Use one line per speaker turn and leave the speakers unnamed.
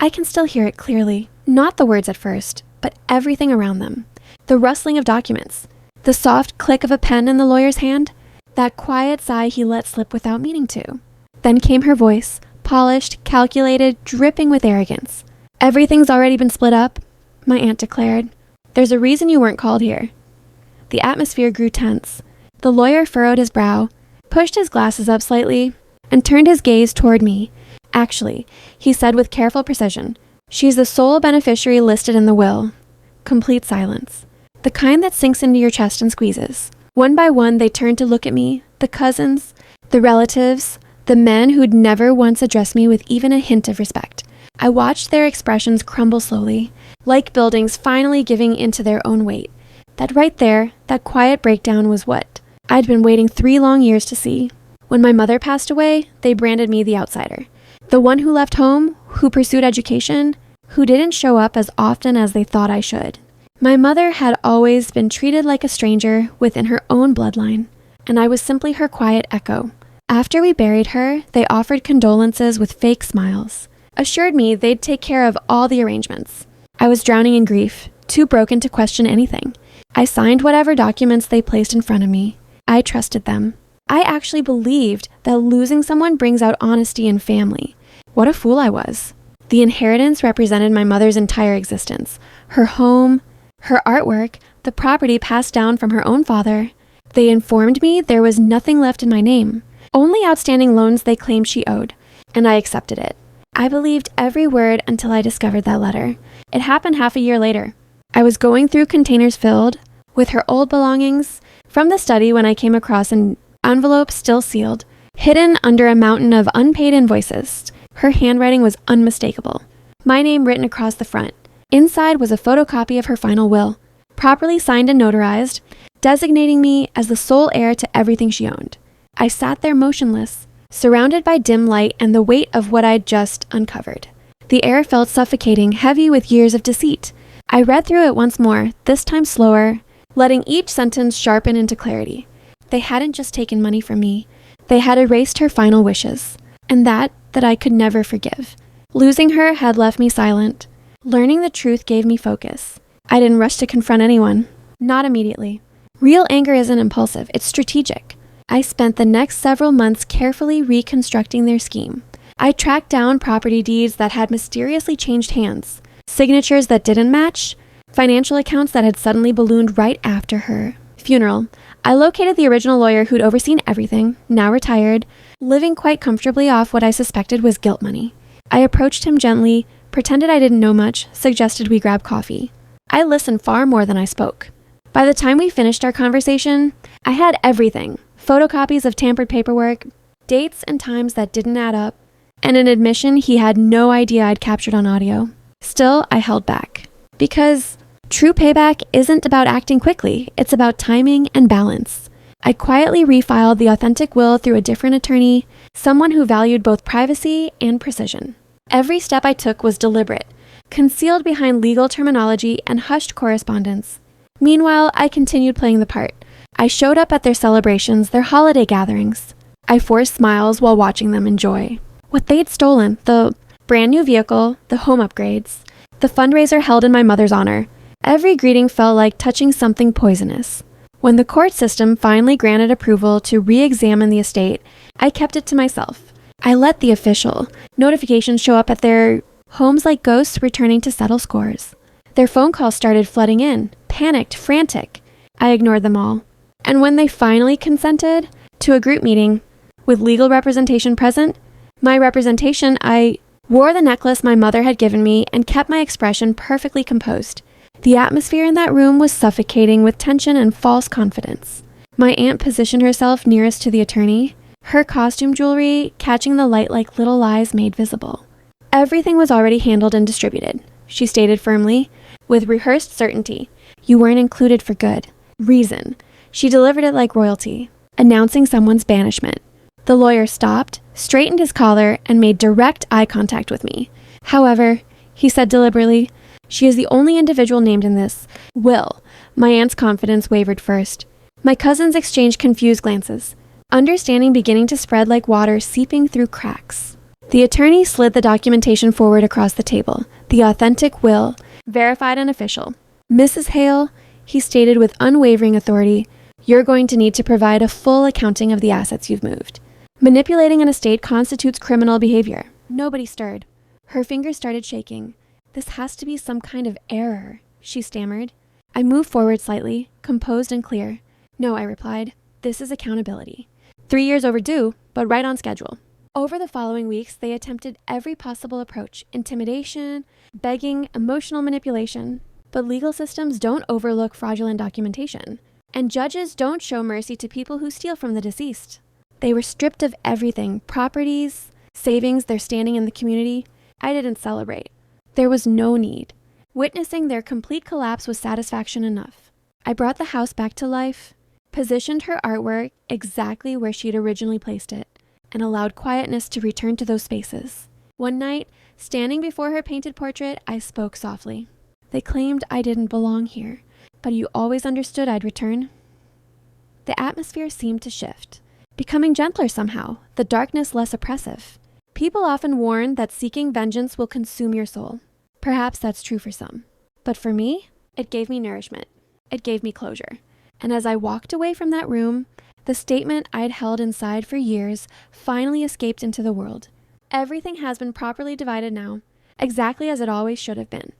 I can still hear it clearly. Not the words at first, but everything around them. The rustling of documents. The soft click of a pen in the lawyer's hand. That quiet sigh he let slip without meaning to. Then came her voice, polished, calculated, dripping with arrogance. "Everything's already been split up," my aunt declared. "There's a reason you weren't called here." The atmosphere grew tense. The lawyer furrowed his brow, pushed his glasses up slightly, and turned his gaze toward me. "Actually," he said with careful precision, "she's the sole beneficiary listed in the will." Complete silence. The kind that sinks into your chest and squeezes. One by one, they turned to look at me, the cousins, the relatives, the men who'd never once addressed me with even a hint of respect. I watched their expressions crumble slowly, like buildings finally giving into their own weight. That right there, that quiet breakdown was what I'd been waiting 3 long years to see. When my mother passed away, they branded me the outsider. The one who left home, who pursued education, who didn't show up as often as they thought I should. My mother had always been treated like a stranger within her own bloodline, and I was simply her quiet echo. After we buried her, they offered condolences with fake smiles, assured me they'd take care of all the arrangements. I was drowning in grief, too broken to question anything. I signed whatever documents they placed in front of me. I trusted them. I actually believed that losing someone brings out honesty in family. What a fool I was. The inheritance represented my mother's entire existence. Her home, her artwork, the property passed down from her own father. They informed me there was nothing left in my name, only outstanding loans they claimed she owed, and I accepted it. I believed every word until I discovered that letter. It happened half a year later. I was going through containers filled with her old belongings from the study when I came across an envelope still sealed, hidden under a mountain of unpaid invoices. Her handwriting was unmistakable. My name written across the front. Inside was a photocopy of her final will, properly signed and notarized, designating me as the sole heir to everything she owned. I sat there motionless, surrounded by dim light and the weight of what I'd just uncovered. The air felt suffocating, heavy with years of deceit. I read through it once more, this time slower, letting each sentence sharpen into clarity. They hadn't just taken money from me. They had erased her final wishes, and that I could never forgive. Losing her had left me silent. Learning the truth gave me focus. I didn't rush to confront anyone. Not immediately. Real anger isn't impulsive, it's strategic. I spent the next several months carefully reconstructing their scheme. I tracked down property deeds that had mysteriously changed hands, signatures that didn't match, financial accounts that had suddenly ballooned right after her funeral. I located the original lawyer who'd overseen everything, now retired, living quite comfortably off what I suspected was guilt money. I approached him gently, pretended I didn't know much, suggested we grab coffee. I listened far more than I spoke. By the time we finished our conversation, I had everything. Photocopies of tampered paperwork, dates and times that didn't add up, and an admission he had no idea I'd captured on audio. Still, I held back. Because true payback isn't about acting quickly, it's about timing and balance. I quietly refiled the authentic will through a different attorney, someone who valued both privacy and precision. Every step I took was deliberate, concealed behind legal terminology and hushed correspondence. Meanwhile, I continued playing the part. I showed up at their celebrations, their holiday gatherings. I forced smiles while watching them enjoy what they'd stolen, the brand new vehicle, the home upgrades, the fundraiser held in my mother's honor. Every greeting felt like touching something poisonous. When the court system finally granted approval to re-examine the estate, I kept it to myself. I let the official notifications show up at their homes like ghosts returning to settle scores. Their phone calls started flooding in, panicked, frantic. I ignored them all. And when they finally consented to a group meeting with legal representation present, my representation, I wore the necklace my mother had given me and kept my expression perfectly composed. The atmosphere in that room was suffocating with tension and false confidence. My aunt positioned herself nearest to the attorney, her costume jewelry catching the light like little lies made visible. Everything was already handled and distributed, she stated firmly, with rehearsed certainty. You weren't included for good reason. She delivered it like royalty, announcing someone's banishment. The lawyer stopped, straightened his collar, and made direct eye contact with me. However, he said deliberately, she is the only individual named in this will. My aunt's confidence wavered first. My cousins exchanged confused glances, understanding beginning to spread like water seeping through cracks. The attorney slid the documentation forward across the table. The authentic will, verified and official. Mrs. Hale, he stated with unwavering authority, you're going to need to provide a full accounting of the assets you've moved. Manipulating an estate constitutes criminal behavior. Nobody stirred. Her fingers started shaking. This has to be some kind of error, she stammered. I moved forward slightly, composed and clear. No, I replied. This is accountability. 3 years overdue, but right on schedule. Over the following weeks, they attempted every possible approach: intimidation, begging, emotional manipulation. But legal systems don't overlook fraudulent documentation, and judges don't show mercy to people who steal from the deceased. They were stripped of everything: properties, savings, their standing in the community. I didn't celebrate. There was no need. Witnessing their complete collapse was satisfaction enough. I brought the house back to life, positioned her artwork exactly where she'd originally placed it, and allowed quietness to return to those spaces. One night, standing before her painted portrait, I spoke softly. They claimed I didn't belong here, but you always understood I'd return. The atmosphere seemed to shift, becoming gentler somehow, the darkness less oppressive. People often warn that seeking vengeance will consume your soul. Perhaps that's true for some. But for me, it gave me nourishment. It gave me closure. And as I walked away from that room, the statement I'd held inside for years finally escaped into the world. Everything has been properly divided now, exactly as it always should have been.